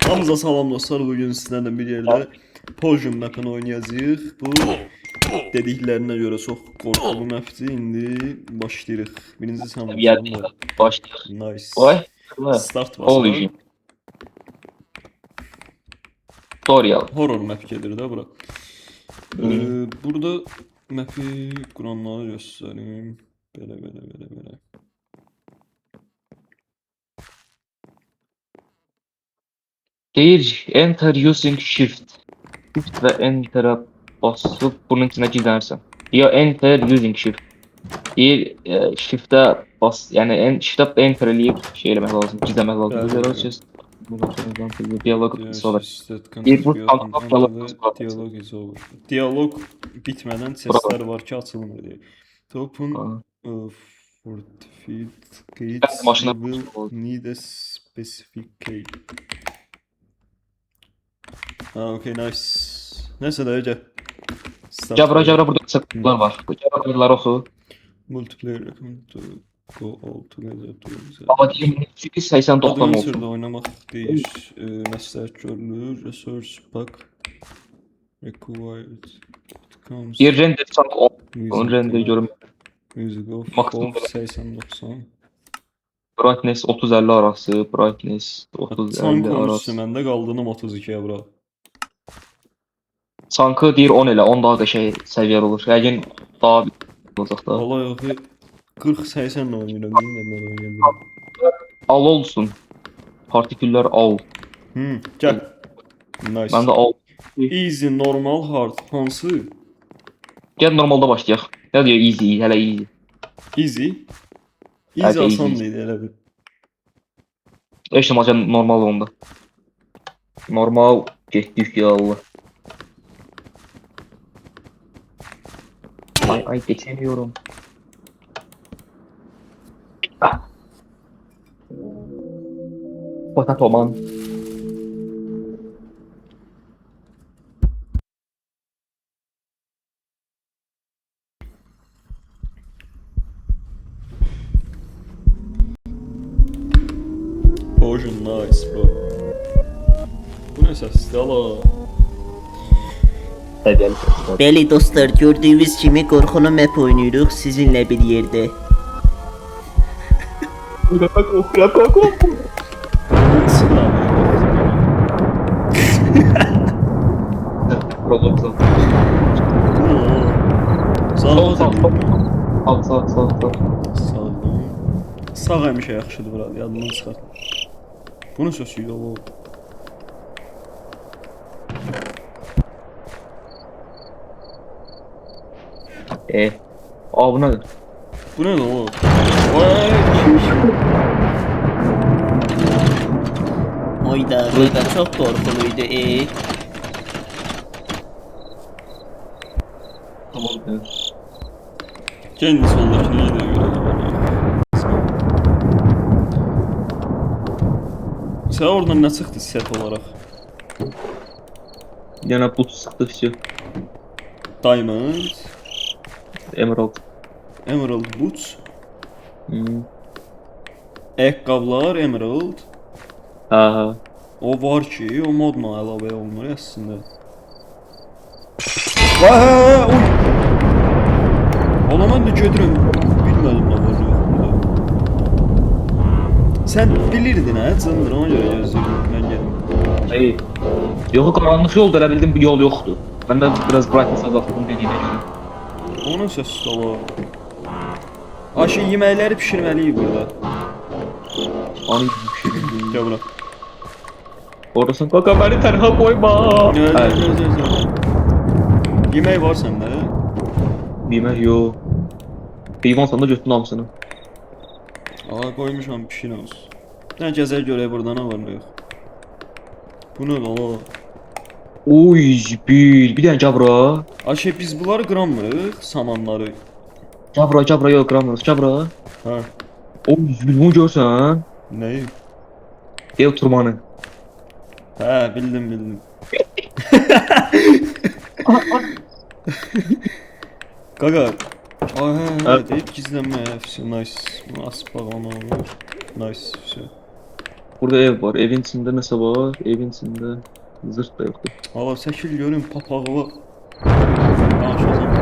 Hamza salam dostlar, bugün sizlerle bir yerde Potion map'ini oynayacağıq. Bu dediklerine göre çok korkulu map'ti. İndi başlayırıq. Birinci sen Bir yer başladın da. başlıyor. Nice. Vay. Vay. Start Origin. basar. Tutorial. Horror map gelir de bura. Burada map'i kuranları göstereyim. Böyle. Deyir enter using shift. Shift ve enter'a basıp bunun içine gizlenirsən. Ya enter using shift. Deyir shift'e bas, yani shift'e enter eləyib şey eləmək lazım, gizləmək lazım. Bəli, Güzel bəli. söz. Diyalog Yes, sonra. set Bir bu configure dialog. dialog is over. Diyalog bitmeden sesler var ki açılmıyor diye. To open fortified gates Maşına you will need a specific key. Ha, okay, nice. Neyse de Ece. Start Cabra diyor. burada sıkıntılar var. Bu cabra oxu. Multiplayer recommend to go all together to Ama deyim 89 olsun. Adventure'da oynamak değil. Məsləhət görülür. Resource pack required. It comes Bir render sanki 10. music Render görüm. Music of Maksimum 80-90. Brightness 30-50 arası, brightness Sanki 30-50 13 arası. məndə qaldığım 32'ye bura. Sankı deyir 10 elə, 10 daha qəşəng səviyyəli olur. Yəqin daha olacaq da. Valla yox, 40-80 ilə oynayıram. Bilmirəm nə oynayıram. Al olsun. Partiküller al. Gəl. Nice. Məndə al. Easy, normal, hard. Hansı? Gəl normalda başlayaq. Nə diyor easy, hələ easy. Easy. Easy Hadi asan easy. idi elə bir. İşte macam normal onda. Normal getdik ya Allah. Ay geçemiyorum. Potatoman. Potion, nice bro. Bu ne sesli ala? Bəli dostlar, gördüyünüz kimi qorxulu map oynuyoruz sizinle bir yerde. Roblox'a. Sağ Sağ. Sağ həmişə yaxşıdır bura, yadından çıxart. Bu nə sözüydü o? Bu nədir? Bu nə o? Vay! Oyda, burada çok korkuluydu Tamam. Kendi soldakini de göre. Sen oradan ne çıktı set olarak? Yana but sıktı все. Diamond, Emerald. Emerald Boots, ayakkabılar Emerald. Ha. O var ki, o modla əlavə olunur əslində. Vay, oy! Ola mən də gedirəm, bilmədim nə var yox. Sən bilirdin hə, cındır, ona görə gözləyirdim, mən gedim. Hey. Yok karanlık yolda elə bildim bu yol yoktu. Ben de biraz brightness azalttım dediğine göre. Onun səsi də var. Aşı yeməkləri pişirməliyik burada. Ani bir şey değil. Gəl bura. Oradasın kaka beni tenha koyma. Gəl. Yemək var səndə? Bilmem yo. Heyvan sana götün hamısını. Aa, qoymuşam pişirəz. Nə gəzər görək burada nə var nə yox. Bu nə la? Oy bir tane cabra. Aşı biz bunları qıramırıq, samanları. Cabra yok kıramıyoruz cabra. Hə. Oy bir bunu görsen. Nəyi? Dev turmanı. Hə, bildim. Qaqa. Hə, deyib gizlənmə, все, nice. Bunu asıb bax ona olur. Nice, все. Burada ev var. Evin içində nəsə var. Evin içində zırt da yoxdur. Valla şəkil görün papağı var. Danışacağım.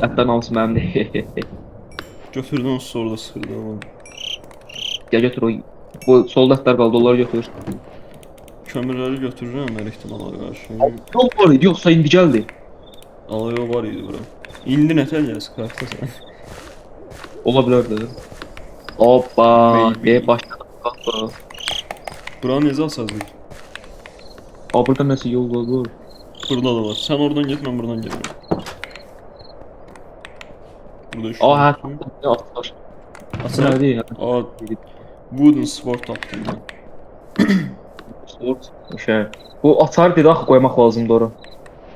Hətta namusu mənimdir. Götürdün sonra da sıxırdı ama. Gəl götür o. Bu sol dəftər qaldı, onları götür. Kömürləri götürürəm hər ehtimala qarşı. Yol var idi, yoxsa indi gəldi. Alıyor var idi bura. İndi nətər gəlsin qarşıda sən? Ola bilər də. Hoppa, Maybe. başladı. Hoppa. Bura necə asazıq? Aa, burada nəsə yol var. Burada da var. Sen oradan git ben buradan gelirim. Burada şu. Aa, hə, ne atlar. Asıl. Nədir ya? Aa, Wooden Sword tapdım ben. Sport. Şey. Bu atar dedi axı qoymaq lazımdır ora.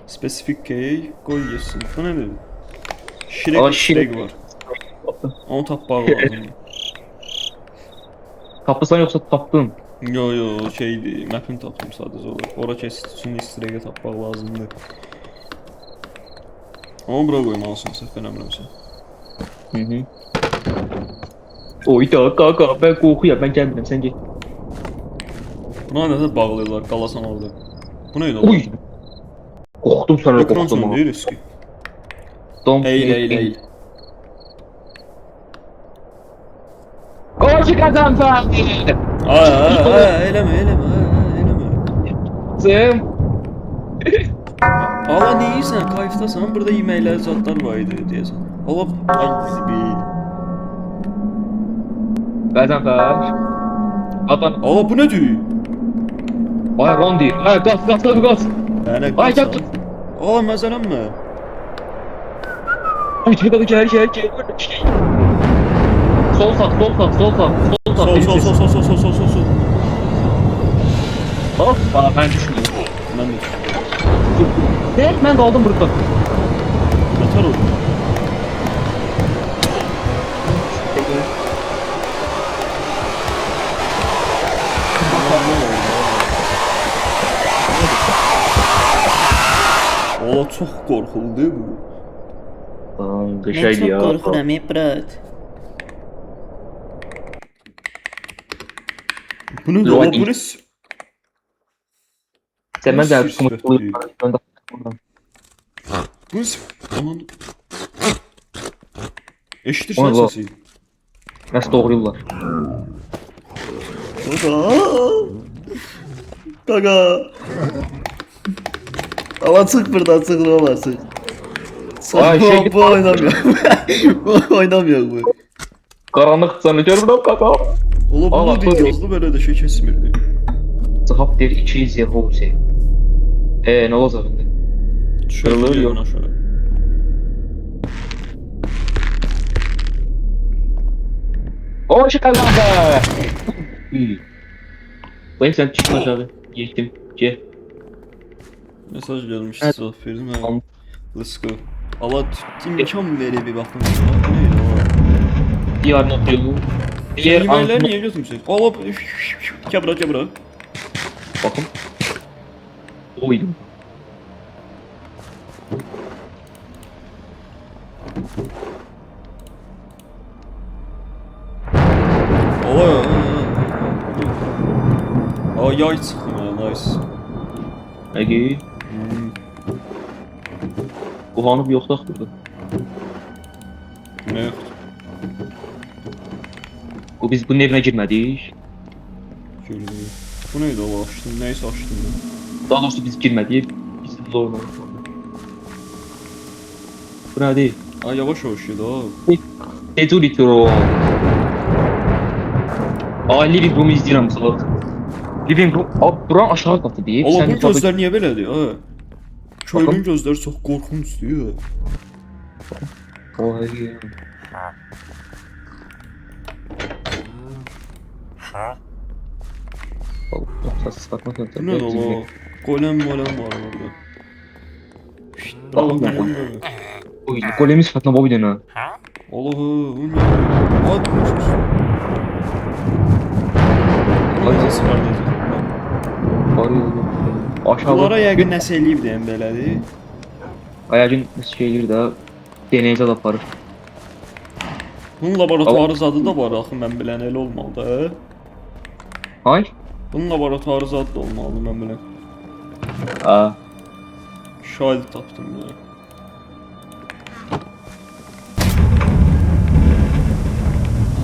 Specific key koy yesin. Bu nedir? Aa, Shrek Shrek. Shrek var. Onu tapmaq lazım. Tapırsan yoxsa tapdın? Yo yo şeydi. Map'in tapdım sadece olarak. Ora kesit için easter egg'e tapmaq lazımdı. Ama bura koymalısın səhv eləmirəmsə. Hı. Oy da kaka, ben qorxuyam, mən gəlmirəm, sən get. Buna nəsə bağlayırlar qalasan orada. Bu neydi o? Oy. Qorxdum sonra Ekran qorxdum. sonu deyir eski. Don't Eğil. Qarşı qazansan. Eləmə. Zım. Ala ne yiyirsən? Kayıfdasan. Burada yeməklər, zadlar var idi deyəsən. Ala ay bizi bil. Qazansan. Adam. Ala bu nədir? Ay Rondi. Ay qaz. Yəni Ay gəl. Ala məzələnmə. Ay gəl. Sol sağ. Sol. Hoppa, mən düşdüm. Mən də. Ne? Mən qaldım burada. Qatar oldu. Ola çox qorxuldu bu. Ben Qışaydı çok ya. korkuram brat. Bu ne? Loading. Ola bu ne? Sən mən də Sürüsü tutuluyum. Mən də Bu ne? Aman. Eşitir Oy, sen lo. sesi. nəsə doğrayırlar. Kaka. Ama çık buradan çık ne olursun. Ay, şey- Bu oynamıyor. Bu oynamıyor bu. Qaranlıq canı görmürəm kaka. Ola Allah, bu değil bu- yazdı böyle de şey kesmirdi. Cavab deyir 200 Yehose. Nə olacaq indi? Kırılır, Şöyle yok. yana şöyle. O şu kazandı. Bayım sen çıkma aşağı. Geçtim. Ge. Mesaj gelmiş Evet. cevap verdim Tamam. ha. Let's go. Allah imkan veri bir bakın. Bu neydi o? Diğer not yolu. Diğer Yemekler an... niye götürmüşsün? Allah kebra. Bakın. Oydu. Allah. Aa yay çıktı ya nice. Ege. Bu hanı bir yoxdur burada. Ne yok? Biz bunun evine girmədik. Gördüm. Bu neydi o açtım? Neyse açtım ben. Daha doğrusu biz girmədik. Biz zorla. Bu nədir? Aa yavaş yedi ha. Dedulitro. Aa, living room izləyirəm salak. Living room. Aa, buranın aşağı qatı deyib. Allah Sən bu gözler niye belədir ha? Köylün Bakın. gözleri çok korkunç diyor. Oy. Bakma sen. Bu ne de o? Golem var orada. Bakın Bakın ben. ben. Oy, golemi sıfatına bu bir dene. Allah'ı bu ne? At bu sus. Ay ses var dedi. Aşağıda. Bunlara yəqin nəsə eləyib deyən belədir. Ayacın şeyleri de deneyce de aparır. Bunun laboratuvarı zadı da var axı mən bilən elə olmalı da. Hay? Bunun laboratuvarı zadı da olmalı mən bilən. Ha. Şahid tapdım ya.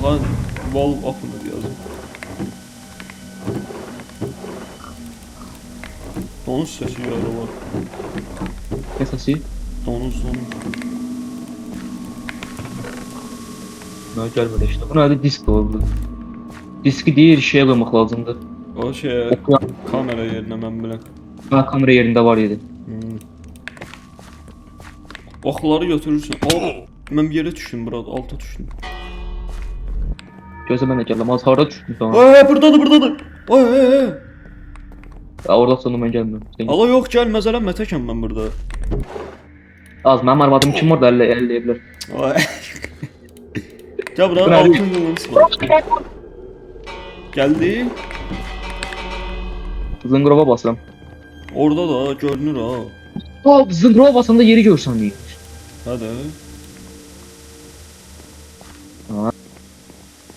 Lan valve opener yazın. Donuz sesi ya da var. Ne sesi? Donuz. Ne gelmedi işte. Bu nerede disk var burada? Diski diğer şeye koymak lazımdı. O şey Okuyan. kamera yerine mən bilən. Ha, kamera yerinde var yedi. Oxları götürürsən. Mən bir yerə düşdüm bura, alta düşdüm. Gözə mən də gəldim. Az harda düşdüm sonra. Buradadır. Ay. Ya orada sonra mən gəlmirəm. Sen git. Ala yox, gəlməz ələm mətəkəm mən burada. Az mənim arvadım kim orada əlləyə Ay. Gəl bura, Bura- altın yolunuz var. Gəldi. Zınqrova basıram. Orada da görünür ha. Ha, zınqrova basanda yeri görsən deyir. Hadi.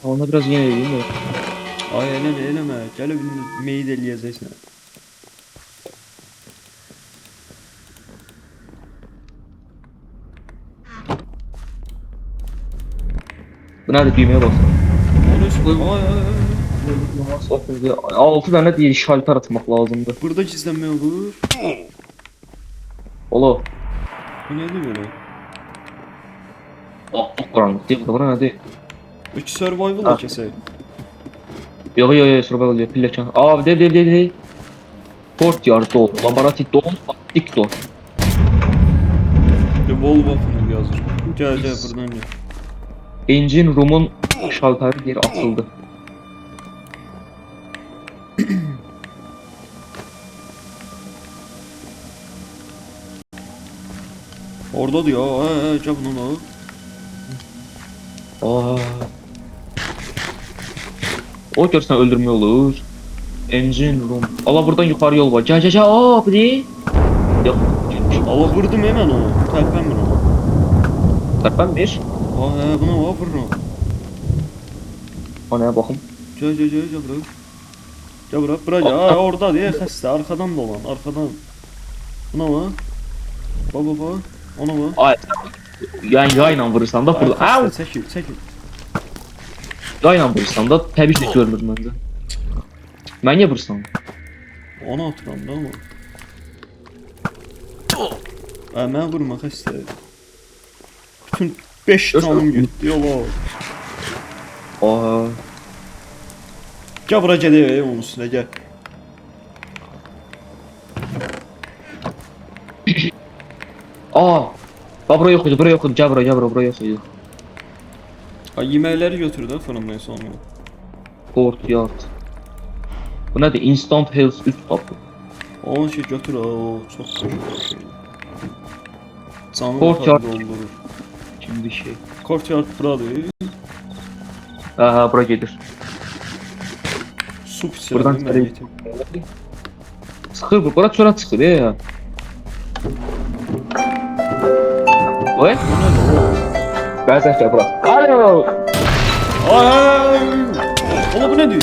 Ona biraz yine edeyim de. Ay eləmə. Gələ bir meyid eləyəcəksən. Bu nerede düğmeye bas. Ay. 6 tane diye şalter atmak lazımdı. Burada gizlənmək olur. Ola. Bu nədir belə? Çok karanlık değil. Bura ne değil. İki survival Ha. kəsək. Yok survival diyor. Pilleçen. Aa de. Courtyard door. Laboratuvar door. Attic door. Valve opener yazır. Gəl buradan gəl. Engine room'un şalteri geri atıldı. Orada ya. Gəl bundan al. Aa. O görsen öldürme olur. Engine room. Allah buradan yukarı yol var. Gel. Aa bu ne? Yok. Ala vurdum hemen onu. Tərpənmir onu. Ben bir. Buna var vururum. Anaya bakım. Gəl bura. Gəl bura. Bura gəl. Orada deyə xəstə. Arxadan dolan. Arxadan. Buna var. Baba. Ona var. Ay. Yani yayla vurursan da burada. Aa, Çəkil. yayla vurursan da təbii ki görmür məncə. Mən niyə vurursan? Ona atıram da ama. Mən vurma xəstə. Bütün 5 Görsən- canım getdi. Yola. Aa. Gəl bura gedək onun üstünə gəl. Aa. Bak buraya yok idi. Gel buraya yok idi. Yeməkləri götür də fırından sonra. Courtyard. Bu nədir? Instant health 3 tapı. Onun şey götür ha, o çox qoyur şey. Canlı Courtyard. doldurur. Şimdi şey. Courtyard buradır. Aha bura gelir. Su pis Buradan mən içeri- getim. Sıxır bu. Bura çölə çıxır ya. Oy. Bəzən şey bura. Alo. Ay! Ola bu nədir?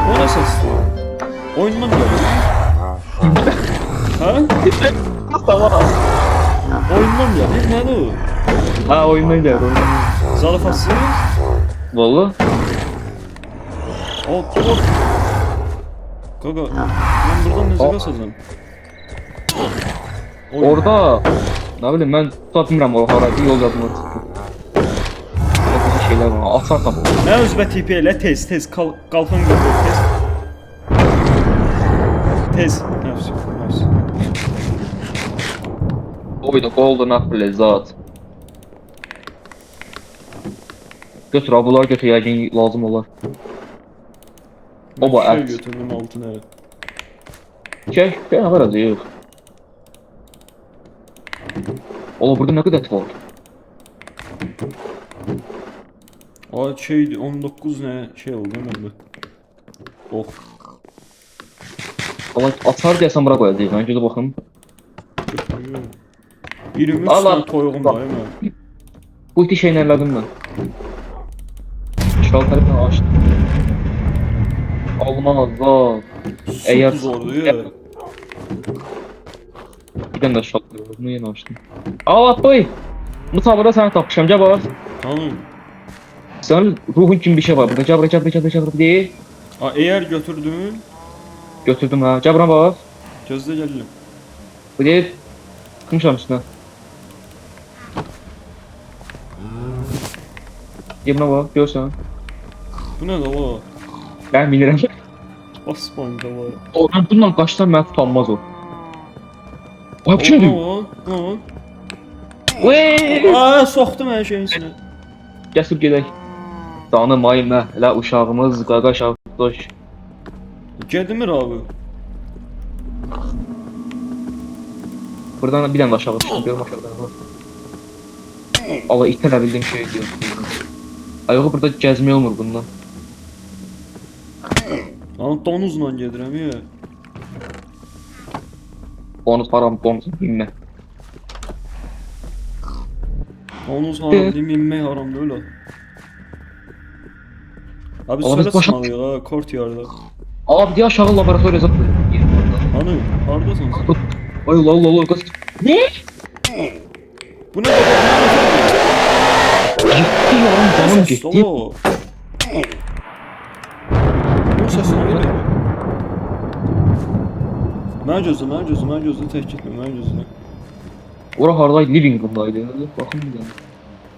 O nə səsdir? Oyundan gəlir. Hə? Tamam. Oyundan gəlir. Nədir o? Ha oyundan gəldi. Zarafası? Valla. Dur. Qaqa, mən buradan necə qaçacağam? Orada ne bileyim ben tuta bilmirəm o harada yol yazılır. Böyle şeyler var. Atsam. Mən özbə tipi elə tez qalxın götür tez. Tez. Nəfs. Oyda golden apple zat. Götür abular götür yəqin lazım olar. Oba Şey ət. götürdüm altına. Şey haber adı yok. Ola burada ne kadar et var? Ay şeydi 19 nə şey oldu məndə. Oh. Ama atar diye sen bırak koyacağız. Ben gözə baxım. 23 Allah. dənə toyuğum var ya mən. Bu iti şeyini elədim mən. Şaltarını açdım. Almaz var. Eğer- Çok zordu ya. Bir dənə də şaltar var. Bunu yenə açdım. Al boy. Bu tabada sənə tapışam. Gəl bax. Tamam. Sənin ruhun kimi bir şey var burada. Gəl deyil. Aa, eğer götürdün, Götürdüm ha. Gəl bura bax. gözde geldim. Bu deyil. Tutmuşam üstünə. Gəl buna bax. Görsən. Bu ne de o? Mən bilirəm. Basmanca var. Oradan bununla qaçdan mənə tutanmaz o. Ay bu Ne şeydir. o? Ne o? Vey! Aa, soktum her şeyin içine. Gəsib gedək. Canım ay məhlə uşağımız qaqaş avtoş. Gedimir abi. Buradan bir dənə də aşağı düşdüm. Görüm aşağıda var. Allah itənə bildiyim şey diyor. Ayağı burada gəzmək olmur bundan. Lan donuzla gedirəm ya. Bonus param bonus bilmə. Donuz haram değil, inmek haram değil o. Abi Oğlum söyle biz boşa- sınavıyor ha, courtyard'da. Abi diye aşağı laboratuvar zat. Hani, haradasın sen? Ay Allah qaz. Ne? Bu ne baba? Gitti ya canım Ses gitti. dolu. Bu sesini öyle. Mən gözlə tək getmə, mən gözlə. Ora hardaydı? Living room'daydı. Baxın bir dənə.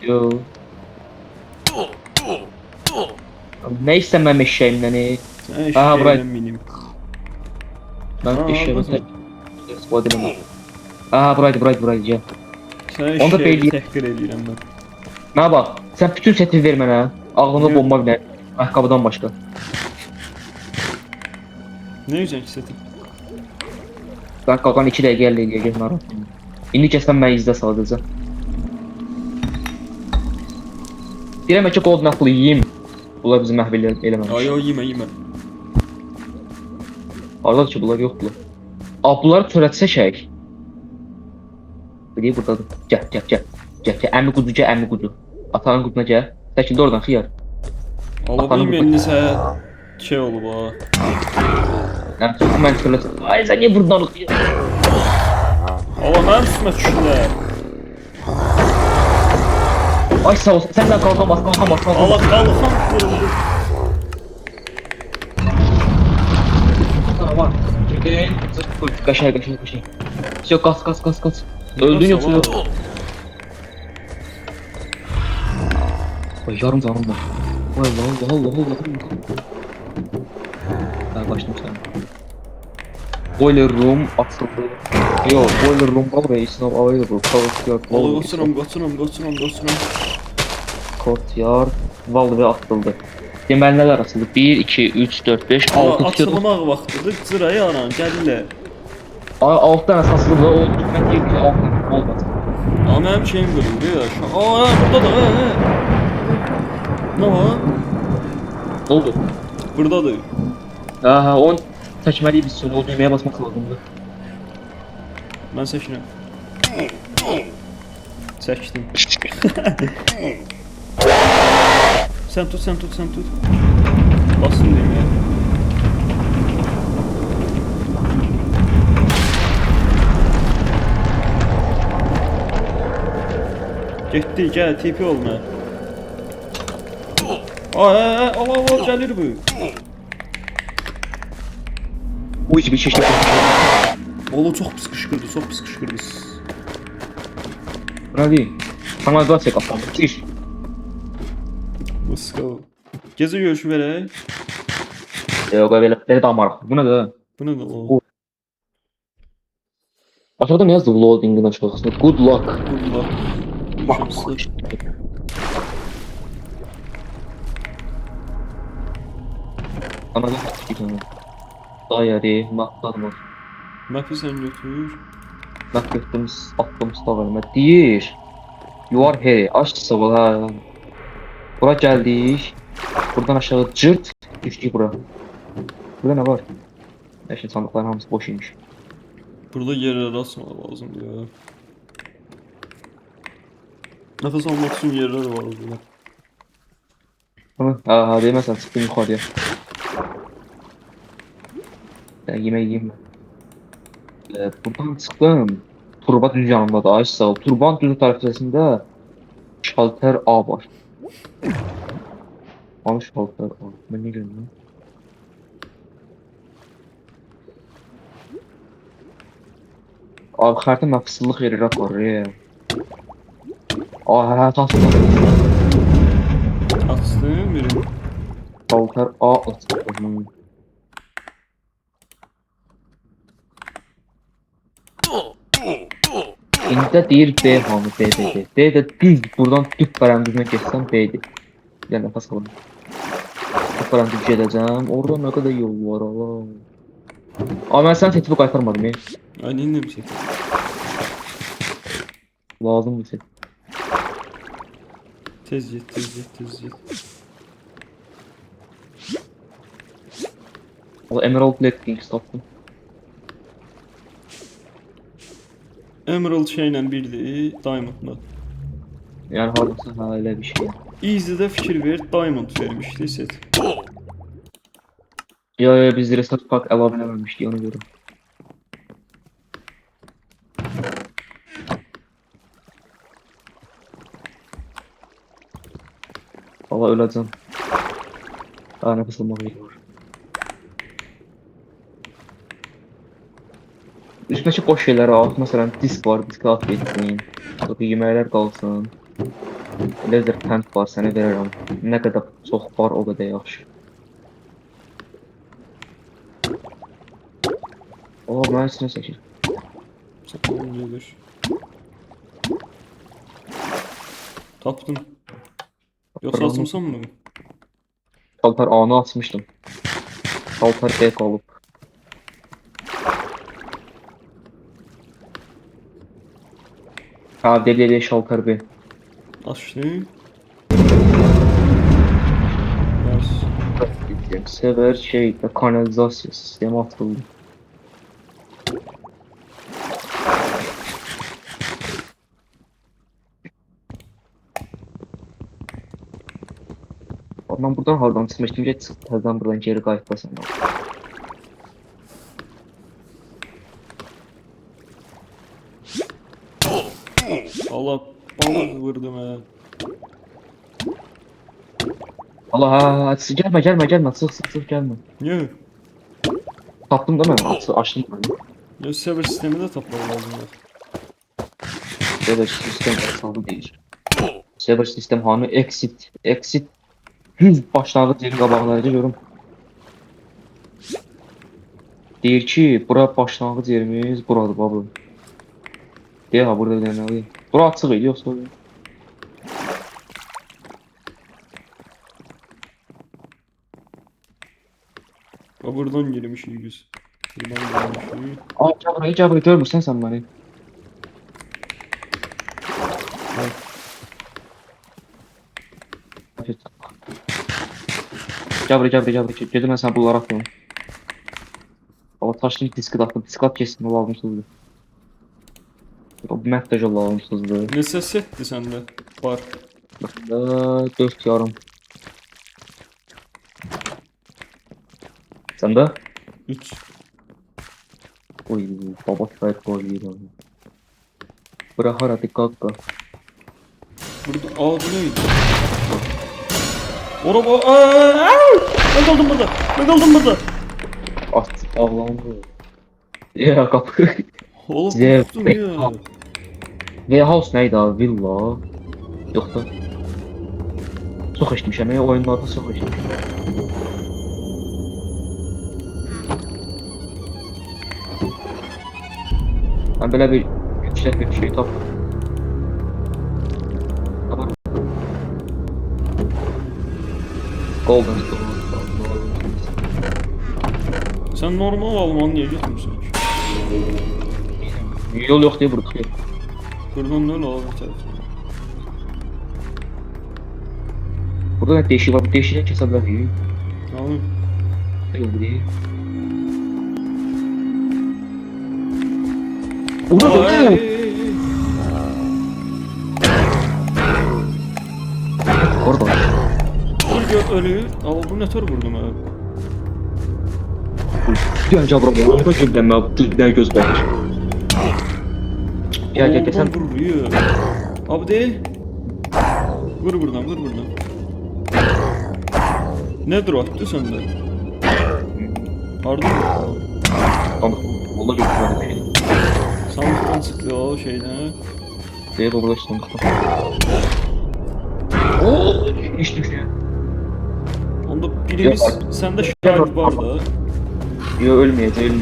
Yo. Ne istemem eşeğimden Sən Aha, eşeğinlə burayı- minim. Ben Aa, eşeğimi haklısın. tek ispat edemem. Aha buraydı gel. Sən Onda eşeğini belli- təhqir edirəm mən. Ne bak sen bütün seti ver mənə. Ağlında Ne? bomba bile. Ayakkabıdan başka. Nə üzən ki sətin? Ben kalkan 2 dəqiqə eləyəcək narahat. İndi kəsən mən izlə sadəcə. Deyirəm ki gold knuckle yiyeyim. Bunlar bizi məhv eləməmiş. Ay, yemə. Hardadır ki bunlar yoxdur. Aa bunları törətsək. Biliyor buradadır. Gəl. Əmi quzu gəl, əmi quzu. Atanın quzuna gəl. Təkində oradan xiyar. Allah Atanın bilmə indi sənə şey olub ha. Mən törət. Ay sən niyə buradan xiyar? Allah mənim üstümə düşdülər. Ay sağ ol. Səndən kalkan bas. Allah qalxam vuruldu. Var. Qaşay. Yok kas. Öldün yoksa yok. Ay yarım canım var. Vay Allah. Ben başladım sen. Boiler room açıldı. Yo boiler room var ve is not available. Qaçıram. Courtyard valve açıldı. Deməli nələr açıldı? 1, 2, 3, 4, 5, 6 Açılmaq vaxtıdır, cırayı aran, gəlirlər. 6 tane asılı da oldu. Ben diyelim ki 6 tane olmaz. Amma mənim şeyim qırıldı ya. Aa, burada da, he. Nə var? Ne oldu? Buradadır. Aha, on seçmeliyi biz sonra o düğmeye basmak lazımdı. Mən seçirəm. Çəkdim. Sən tut. Basın deməyə. Getdi, gəl, tipi olma. Allah, gəlir bu. Bu hiç bir şey Oğlum çox pis qışqırdı. Ravi. Kanalizasiya kapandı. Gir. Muskav. Gezi görüşü verək. Yok böyle damar. Bu ne de? Bu nə də o? Aşağıda ne yazdı loading'in aşağısında? Good luck. Allah. Şanslı. Ana da çıkıyor. Dayari, maqladma. Məpi sən götür. Map getdimiz, attım stavarıma. Deyir. You are here. Aç stavar ha. Bura geldik. Buradan aşağı cırt. Düşdük bura. Burada ne var? Şimdi sandıkların hamısı boş imiş. Burada yerə rasmalı lazımdır ya. Nefes almak için yerler var burada. Ha, demesen çıktım yukarıya. Ben yemeği yiyeyim. Buradan çıktım. Turbat düz yanımda da aşağı ol. Turban düz tarafında şalter A var. Al şalter A. Ben ne görüyorum? Abi xəritə mən fısıldıq yeri rak var ya. Aa, hə, tasdım. Açtım birini. Şalter A açdım. İndi də deyir B hamı B dedi. B də düz buradan düz qarandızına geçsəm B'dir. Bir nəfəs alım. Düz qarandız gedəcəm. Orada nə qədər yol var Allah. Amma mən sən teklifi qaytarmadım ya. Aynı indi bir şey. Lazım bir şey. Tez git, tez git, tez git. O Emerald Black Kings tapdım. Emerald şeyle birliği Diamond'la. Yəni hardasa hə elə bir şey. Easy'de fikir ver, Diamond vermişti set. Ya biz research pack əlavə eləməmişdik ona görə. Valla öləcəm. Daha nəfəs almaq gedir. Üstündəki boş şeyləri al. Məsələn, disk var, diskə at getsin. Sonra yeməklər qalsın. Laser tent var, sənə verərəm. Nə qədər çox var, o qədər yaxşı. O, mən üstünə çəkir. Sakalım gelir. Taptım. Yoksa atımsam mı? Şalter A'nı açmışdım. Şalter B qalıb. Ha, deli şalter B. Açtım. Sever şeyde kanalizasyon sistemi atıldı. Ben buradan hardan çıkmıştım ki təzədən buradan geri qayıtdasan. Allah balık vurdum ha. Allah ha, gelme sık gelme. Niye? Tapdım da ben açtım ben. Ya server sistemi de tapmam lazım ya. Server sistem hesabı değil. Server sistem hanı exit 100 başlanğıc yerin qabağlarında görüm. Deyir ki, bura başlanğıc yerimiz buradır baba. Deyə ha burada bir dənə alayım. Bura açıq idi yoxsa öyle? Ha buradan girmişiz biz. Buradan girmişiz. Aa, gel buraya görmürsən sən məni. Gel buraya. Gedim mən sənə bunları atıyorum. Ama taşlı diski de attım. Disk at kesin o lazımsızdı. O map de lazımsızdı. Ne ses etti sende? Var. 4 yarım. Sen de? 3. Oy baba kayıt var yeri abi. Bırak hadi kalk. Burada adı neydi? Orada ben kaldım burada. At ağlandı. Ya kapı. Oğlum Size- korktum ya. Warehouse neydi abi? Villa. Yok da. Çok içmişim ya oyunlarda çok içmişim. Ben böyle bir yüksek bir şey tap. Tamam. Golden Store. Sen normal Alman niye gitmiyorsun ki? Yol yok diye vurduk ya. Buradan öyle abi tarafı. Burada ne değişik var? Bu değişikten kesebilir miyim? Abi. Yok değil. Orada da Ay, ne? Orada. Dur gör ölür. Ama bu ne tür vurdum ha? Gel cabra. Orada gömlem abi. Dibden göz bak. Gel sen. Oradan vuruyor. Abi de. Vur buradan vur buradan. Nedir o attı sende? Pardon. Tamam. Vallahi götürmedim bir şey. Sandıktan çıktı o şeyden. Diye baba işte. Oo, iş düşüyor. Onda birimiz sende şahit var da. Yo ölmeyecek.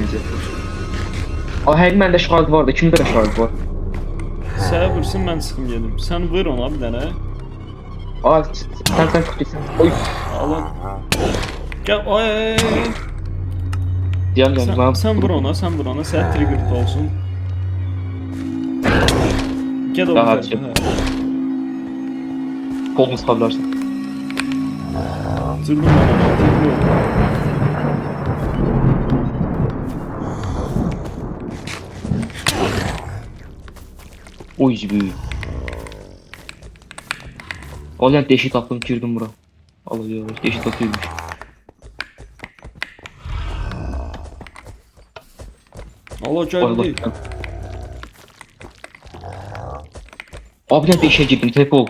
Aa her məndə şahid vardı. Kimdə də şahid var? Sənə vursun mən çıxım gedim. Sən vur ona bir dənə. Aa sen kutusun. Oy. Allah. Gel ay. Diyan Sen vur ona, sen vur ona. Sən trigger olsun. Gel Daha o açayım. Kolunu sallarsın. Zırdım ben. Oy gibi. Olan deşik tapdım girdim bura. Alıyor deşik tapıyormuş. Allah geldi. Abi ben deşe girdim tepe ol.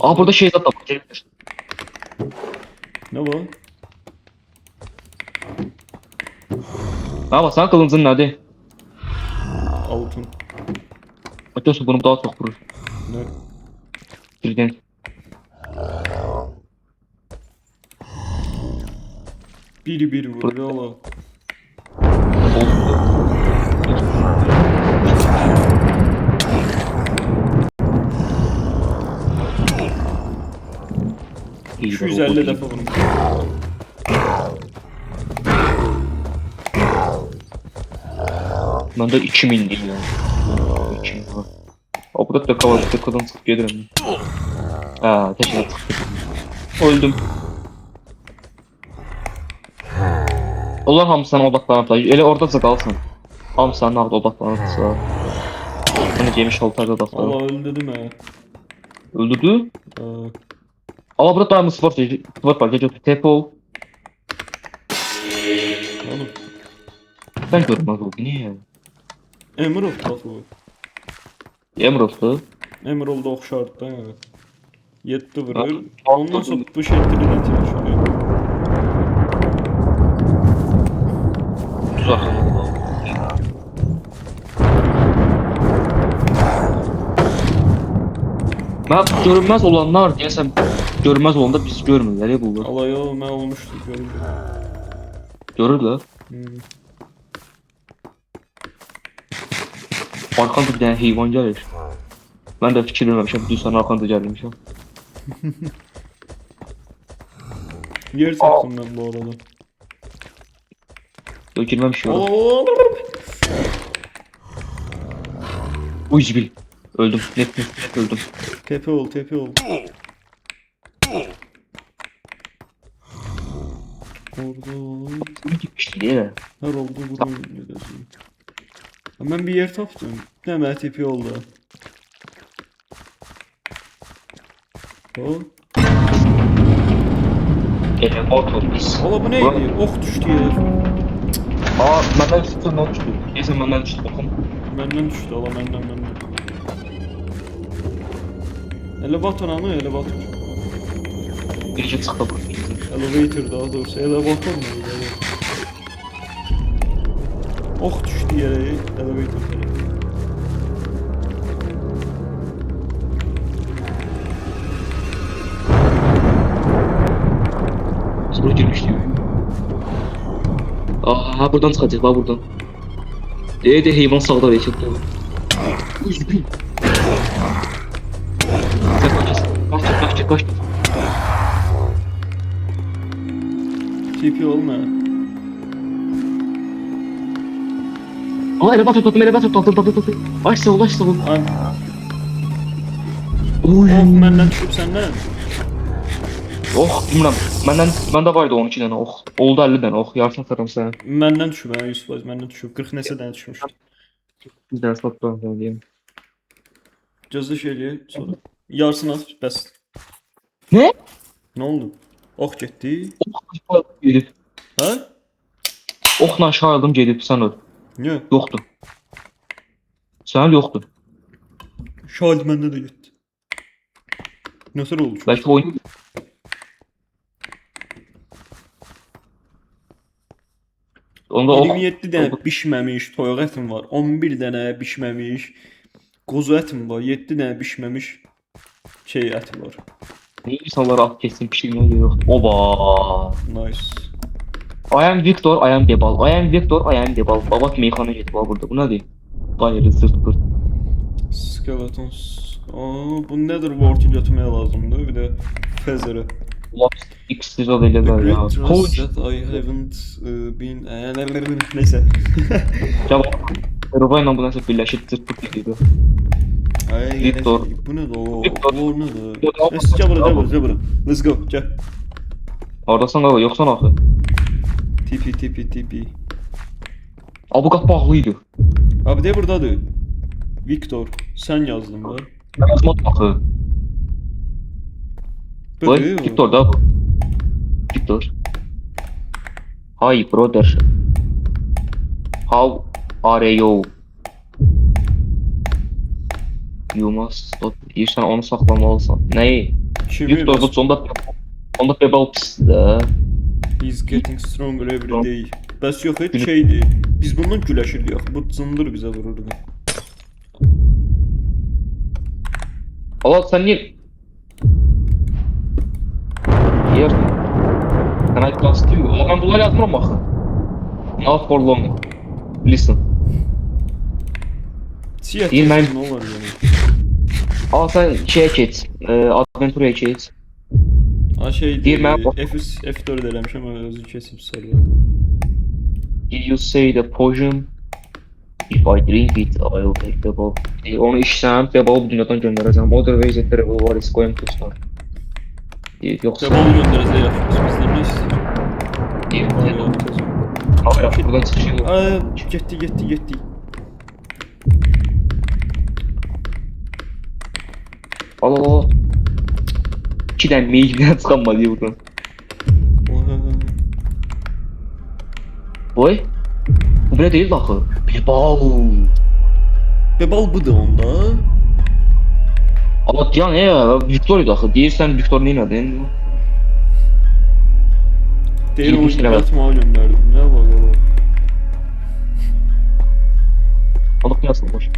Aa burada şey zaten var. Ne bu? Ama sen kılıncın nerede? Altın. Ötüyorsun bunu daha çok vurur. Ne? Birden. Biri vuruyor Allah. İyi, 250 defa vurmuş. Ben de 2000 değil yani. 2000 var. O burada da kavalı tıkladım sıkıp gelirim. Haa teşekkür ederim. Öldüm. Onlar hamısına odaklanıblar. Elə orada qalsın. Hamısına odaklanıbsa. Bunu yemiş oltarda da Allah falan. öldürdüm ha. Öldürdü. Ee, Ama burada daima sport var. Gece tepe ol. Oğlum. Ben görmez oldu. Niye? Emerald bak bu. Emerald'ı. Emerald'a oxşardı da yani. 7 vurur. Bak, Ondan sonra bu şekilde şöyle. Tuzak. Ben görünmez olanlar deyəsən görünmez olanda biz görmürlər ya bunlar. Allah yo mən olmuşdu görüldü. Görürlər. Arkamda bir dənə heyvan gəlir. Mən də fikir verməmişəm, düz sana arkamda gəlmişəm. Yer tapdım ben bu arada. Yo girməmişəm. Allah. Uy zibil. Öldüm. Net öldüm. Tepe ol tepe ol. Orada Bunu gitmişti ya. her oldu buradan gidiyorsun. Ben bir yer taptım. Deme tepe oldu. O. Otur biz. Allah bu neydi? Ok düştü yer. Aa məndən düşdü, nə düşdü? Deyəsən məndən düşdü, baxın. Benden düştü Allah benden. Elevator anı elevator. Birisi çıxdı bu. Elevator daha doğrusu elevator mu? Ok düştü yere elevator. Sonra girmişdi. Aha buradan çıxacaq, bax buradan. De heyvan sağda ve çıktı. Uy zibil. Kaç. TP olma. Aa elevator tuttum. Aç sağ ol. Ay, Uy. ok benden düşüp senden. Oh bilmirəm. Məndə vardı 12 dənə ox. Oldu 50 dənə ox. Yarısını satarım sənə. Benden düşüp ha 100% benden düşüp 40 nesə tane düşmüştü. Bir dənə satıram sənə deyim. Gözde şeyliği sonra. Yarısını at bəs. Ne? Ne oldu? Ox getdi. Gedib. Hə? Oxla aşağıladım gedib sən öl. Niyə? Yoxdur. Sən yoxdur. Şahid məndə də getdi. Nətər oldu ki? Bəlkə oyun onda o 27 dənə bişməmiş toyuq ətim var. 11 dənə bişməmiş qozu ətim var. 7 dənə bişməmiş şey əti var. ne insanlar at kesin pişirmeye yok. Oba. Nice. I am Victor, I am Debal. I am Victor, I am Debal. Baba meyxana getib burada. Bu nədir? Qayırı zırt pırt. Skeletons. Aa, bu nədir? Vorti götürməyə lazımdır. Bir də Feather'ı. Ulan X-siz o The elələr ya. great trust Coach. that I haven't been... Neyse. Cavab. Erova bu nəsə birləşib zırt pırt gedir. Ay, Victor. Bu nədir o? Victor. O nədir? Victor. Neyse, gel bura. Let's go, gel. Hardasan qaqa, yoxsan axı. TP. Aa, bu qapı bağlıydı. Abi de buradadır. Victor, sen yazdın mı? Mən yazmadım axı. Bu Budur, o. Victor da bu. Victor. Hi brother. How are you? You must stop. Deyirsən onu saxlamalısan. Nəyi? Kimi Victor bu onda bebal pisdir. He's getting stronger every Tamam. day. Bəs yox et şeydi. Biz bundan güləşirdik axı. Bu cındır bizə vururdu. Allah sən niyə? Yer. Can I trust you? Ama ben bunları yazmıram axı. Not for long. Listen. Siyah Deyir, mən- nə olar yəni? Aa sən şeyə keç. Adventuraya keç. A şey Deyir, mən- F4 eləmişəm amma özü kesib sarı. Did you say the potion? If I drink it, I'll take the ball. Onu içsəm, the ball bu dünyadan göndərəcəm. Otherwise the travel war is going to start. Yoxsa... Cevabı göndərəcək yaxşı. Bizdən nə istəyir? Deyir, Var deyir. ya, tez. Hayır, buradan çıxış yok. Aa, getdi. Allah. 2 dənə meyildən çıxanmadı buradan. Oy. Bu belə deyil axı. Bebal. Bebal budur onda. Amma ya ne ya? Victoria'da axı. Deyirsən Victor nə elədin? Deyir o Yetmiş lira ver. yatmağa göndərdim. Nə var o? Alıq yazılmış.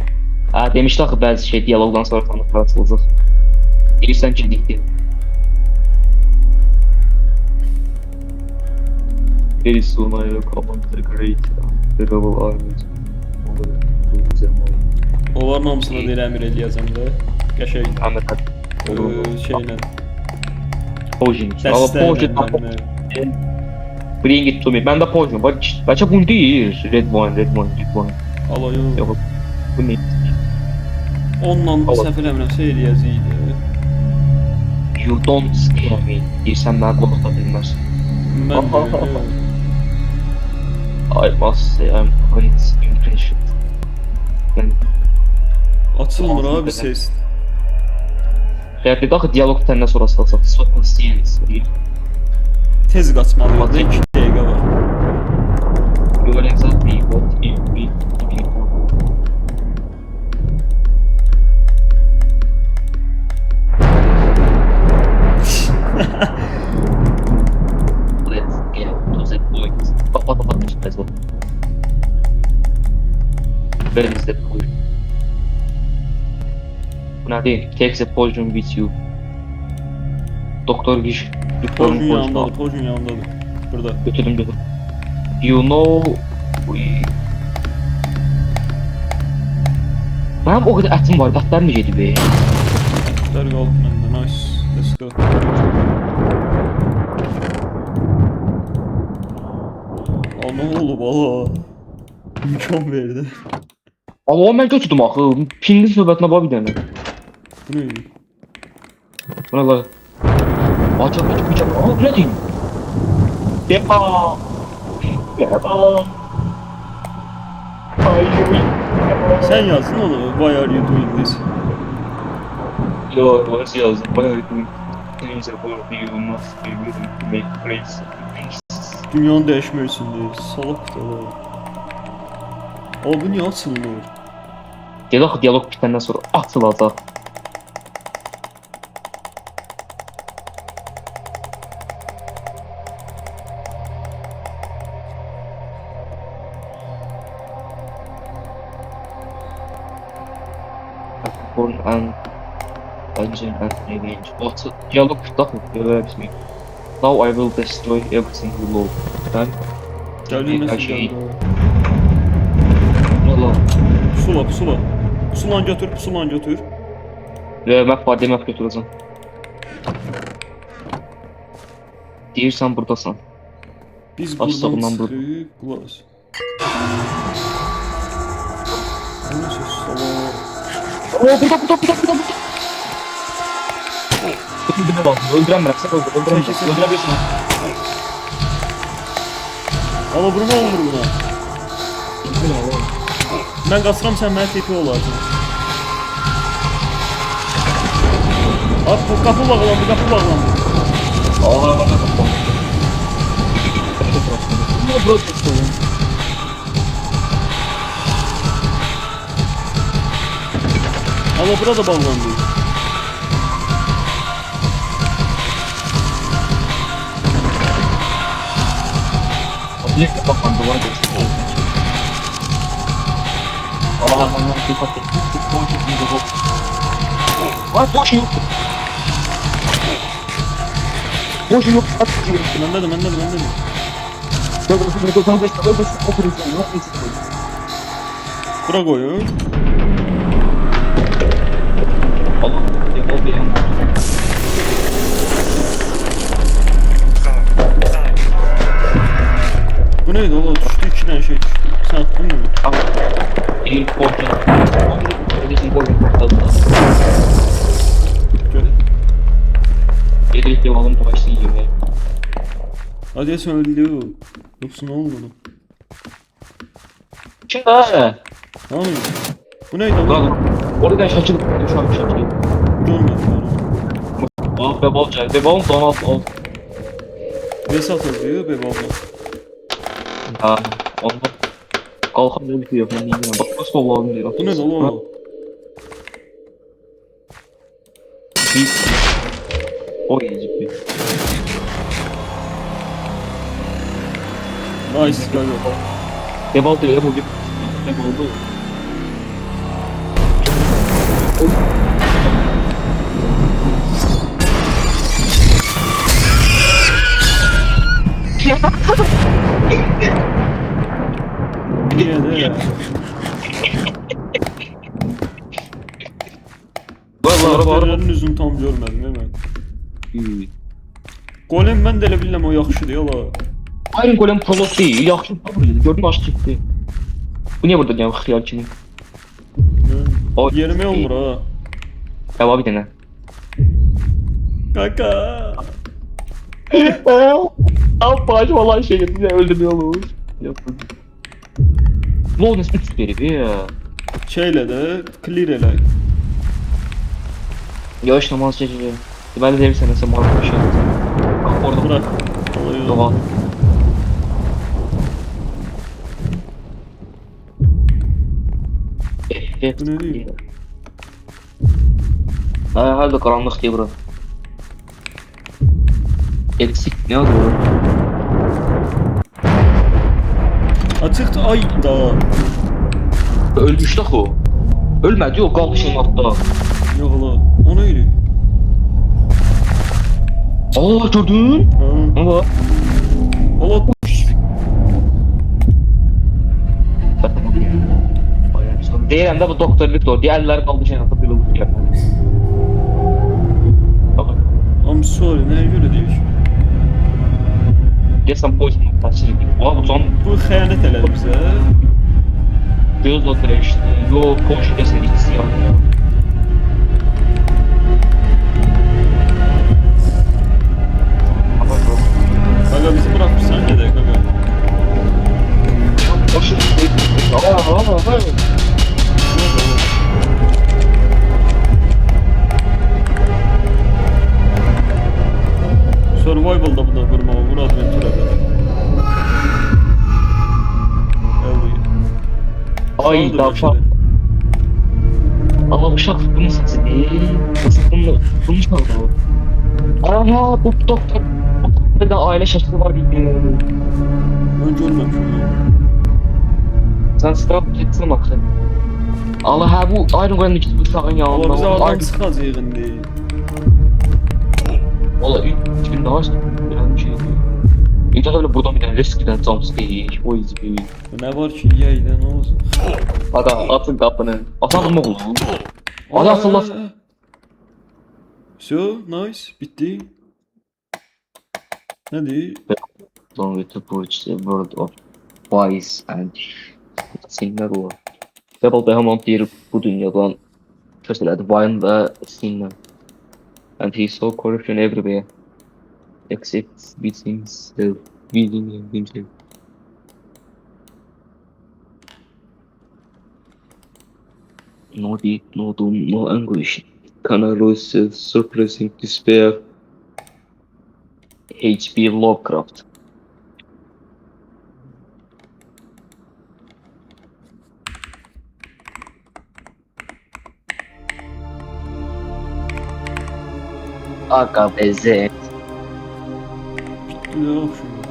Hə, demişdi axı bəzi şey dialoqdan sonra tanıqlar açılacaq. Deyirsən ki, dikdir. Very soon I will come on the great terrible armies. Onların hamısına deyir əmr eləyəcəm də. Qəşəng Ahmet şeylə. Potion. Ama Potion Dəstəylə. bring it to me. Ben de Potion var. Bəlkə bunu deyir. Red wine. Alayo. Yox. Bu ne? Onunla Allah. səhv eləmirəmsə eləyəcəkdi. You don't scare me. Deyirsən mənə qorxuda bilməz. Mən də I must say I'm quite impatient. Ben açılmır abi ses. xeyr dedi axı dialoq bitəndən sonra salsaq. Sokun scenes. Tez qaçmalıyıq. 2 dəqiqə var. You will exactly what if we Let's get to the point. Bak let's go. Where is the point? Bu değil. Take the poison with you. Doktor Gish. Pojun yanındadır, Pojun yanındadır. Burada. Götürdüm. You know... Benim o kadar ətim var, ətlər necə idi be? Ətlər qalıb məndə. Nice. Let's go. Aa, nə olub ala? İmkan verdi. Amma o mən götürdüm axı, pingli söhbətinə bax bir dənə. Bu nə idi? Bu nə la? Acab, aha, bu nə deyim? Depa! Depa! Sən yazdın onu. Why are you doing this? Yo, nasıl yazdım? Bayağı bir things about you must be willing to make place. Dünyanı değişmiyorsun diye. Salak da lan. Ama bu niye açılmıyor? Diyalog bitenden sonra atılacaq. Born and dungeon and revenge. What? Diyalog bitdi. Now I will destroy everything you love. Ben Geldi her nasıl şeyi geldi? Allah. Pusula. Pusulan götür. Ve map var demək götürəcəm. Deyirsən buradasan. Biz Açsa buradan bundan çıxıb, qulaq as. Bu nə söz salak? Burada. Dibine bak. Öldüremezsen öldürebilirsin. Ama vurma olur buna. Ben kasıram sen mənə TP olarsan. Abi bu kapı bağlandı. Ama burada bağlandı. Direkt bakman duvara geçti. Allah'ım bir paket. Boş yok. At. Ben dedim. Bura koyun. Allah defol bir yana. Bu neydi oğlum? Düştü iki tane şey düştü. Sen attın mı? Eğil korcan. Gel. Yedirip devalım başlayın yemeğe. Hadi sen öldü. Yoksa ne oldu ona? Şimdi Tamam mı? Bu neydi oğlum? lan oradan şaşırıp şu an şaşırıp. Görmedim ben onu. Ah be balca. Be balım donat al. Ne satılıyor be baba? Ha, ondan kalkan da bitiyor. Ben yine bak nasıl Allah'ım diyor. Bu ne oğlum? Bir o yiyecek bir. Nice kanka. Deval diyor ya bugün. Deval oldu. Niye de? Vallahi araba. Karakterlerin yüzünü tam görmedim değil mi? Golem ben de elə bilirəm o yaxşıdır ya la. Iron Golem prolog değil. Yaxşı kabul edildi. Gördün mü aç çıktı. Bu niye burada yani xiyal kimi? O Yerime olmur ha. Devam bir dene. Kaka. Al bağış olan şey bize öldürmüyor olur. Yapın. Lowness 3 veriyor ya. Şeyle de clear elə. Yavaş namaz çekiyor. Ben de devirsen mesela marka bir şey. Bak orada Bırak. Oluyor. Doğa. Bu ne değil? Herhalde karanlık diye bura. Eksik ne oluyor? Açıqdır ay da. Ölmüş de o. Ölmedi o kalmışın hatta. Yox la. O neydi? Aa gördün? Ha. Ama Allah deyirəm də bu doktor Victor diğerleri kalmışın hatta bir olup gelmedi. I'm sorry, nəyə görə deyir? Deyəsən poison noktasını gibi. Oha bu son Bu xəyanət elədi bizə. göz doktor işte. Yo poison desən ikisi yapmıyor. Qaqa bizi bırakmışsan gedək qaqa. Poison değil. Survival'da bu da vurma, vur adventure'da. Ay davşan. Ama uşaq bunun sesi değil. Nasıl bunu çaldı o? Aha bu doktor. Bir de aile şaşkını var bilmiyorum. Ben görmemişim. Sen sıkıntı gitsin bakın. Allah ha bu aynı güvenli gitsin uşağın yanında. Ama bize Ay, adam sıkacak indi. valla 3000 daha işte. Yani bir şey değil. İnsan öyle buradan bir tane riskiden jumpscare. O izliyor. Ne var ki yayda ne olsun? Hadi atın kapını. Atan mı oldu? Hadi asıllasın. So, nice, bitti. Hadi. Don't with to push the word of wise and sinler o. Double Behemoth diye bu dünyadan köşeledi Vine ve Sinner. And he saw corruption everywhere. Except within himself. Within himself. No deed, no doom, no anguish. Can I lose surprising despair? H.P. Lovecraft. Aga beze. Bir de bak şunu.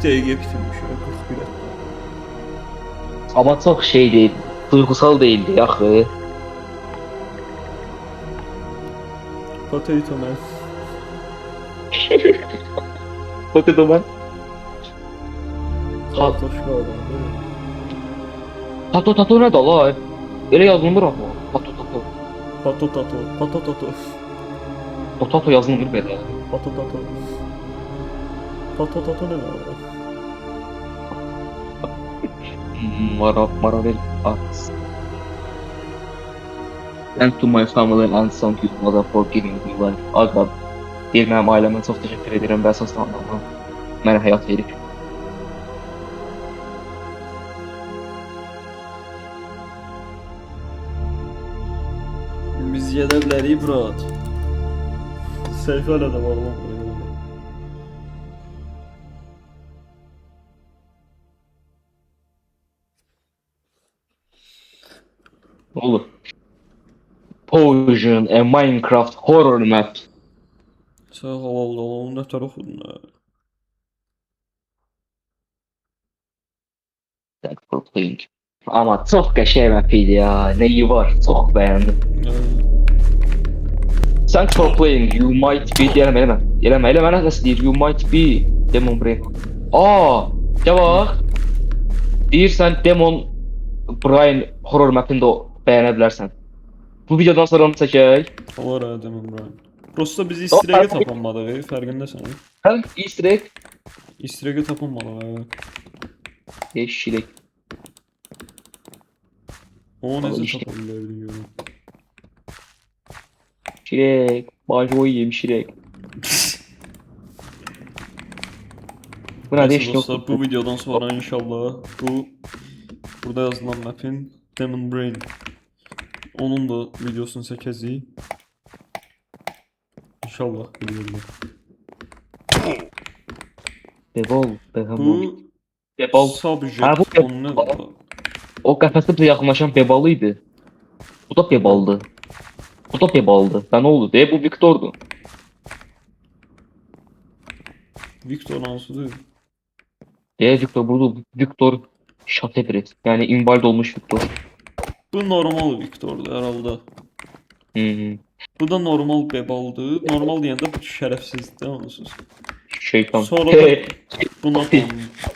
Dakika bitirmiş ya, 41 dakika. Ama çok şey değil. Duygusal değildi yaxı. Potato Man. Potato Man. Kartoşka adam değil mi? Tato ne da la? Öyle yazılmır ama. Tato. Patotato. Potato yazılmır böyle. Patotato. Patotato ne var? Maravel Arts. Thank to my family and thank you mother for giving me life. Aga, bir mənim ailəmə çox təşəkkür edirəm və əsaslı anlamda mənə həyat verir. Biz yedə bilərik, brat. Seyfə ilə də var lan. Olur. Potion, a Minecraft horror map. Sağ ol Allah, nə tər oxudun ha? Thanks for playing. Ama çox qəşəng map idi ya. Nəyi var? Çox bəyəndim. Thanks for playing. You might be... Eləmə nəsə deyir. You might be Demon Brain. Ya bax. Deyirsən Demon Brain horror mapini də bəyənə bilərsən. Bu videodan sonra onu çəkək. Olar ha, demem Brian. Prosta biz easter egg'i tapanmadıq, fərqindəsən. Hə? Easter egg. Easter egg'i tapanmadıq. Yeşilek. O necə işte. tapa bilərdin görüm. Şirek. Bajoy yiyeyim Şirek. Bu nədir Neyse işte dostlar, bu videodan sonra inşallah bu burada yazılan map'in Demon Brain. Onun da videosunu çəkəcəyik. İnşallah videoda. Bebol. Behemol. Bu Bebol. subject. Ha, bu onun nədir? O qəfəsdə bizə yaxınlaşan Bebal idi. Bu da Bebaldı. Bu da Bebaldı. Və nə oldu? Bu Viktordu. Victor hansıdır? Viktor burada Viktor Şatebret. Yani invalid olmuş Viktor. Bu normal Victor'dur herhalde. Hı. Bu da normal Bebal'dır. Normal deyəndə bu şərəfsizdir, onsuz. Şeytan. Sonra da buna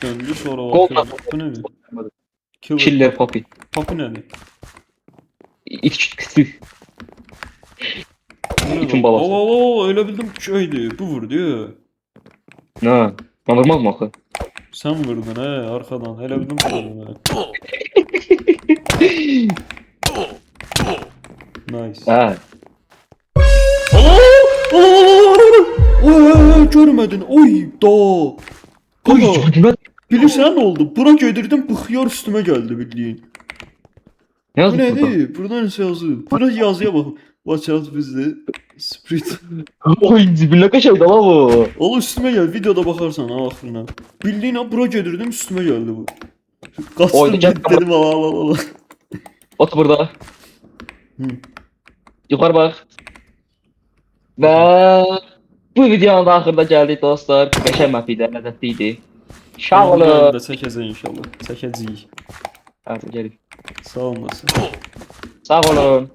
döndü, sonra Gold bakıyorum. Bu nedir? Killer Puppy. Puppy nedir? İç küçük. Bu nedir? İtin balası. Oo, öyle bildim şeydi. Bu vurdu. Ne? Normal mı akı? Sen vurdun he arkadan. Öyle bildim vurdun he. Nice. Ha. Oo, görmedin. Oy da. Oy, Kanka, cibimə. bilirsən nə oldu? Bura gedirdim, bu xiyar üstümə gəldi bildiyin. Nə Bu yazıb burada? nədir? Buradan nəsə yazıb. Bura yazıya bax. Watch out bizdə. Spirit. Oy, cibimə qəşəng lan bu. Oğlum üstüme gel. Videoda bakarsan ha aklına. Bildiğin ha bura gedirdim üstüme geldi bu. Kaçtım Oydu, gel, dedim al. Ot burada. Hı. Yuxarı bax. Və bu videonun da axırda gəldik dostlar. Qəşəng map idi, ləzzətli idi. Sağ olun. Da çəkəcək inşallah. Çəkəcəyik. Hadi gəl. Sağ olmasın. Sağ olun.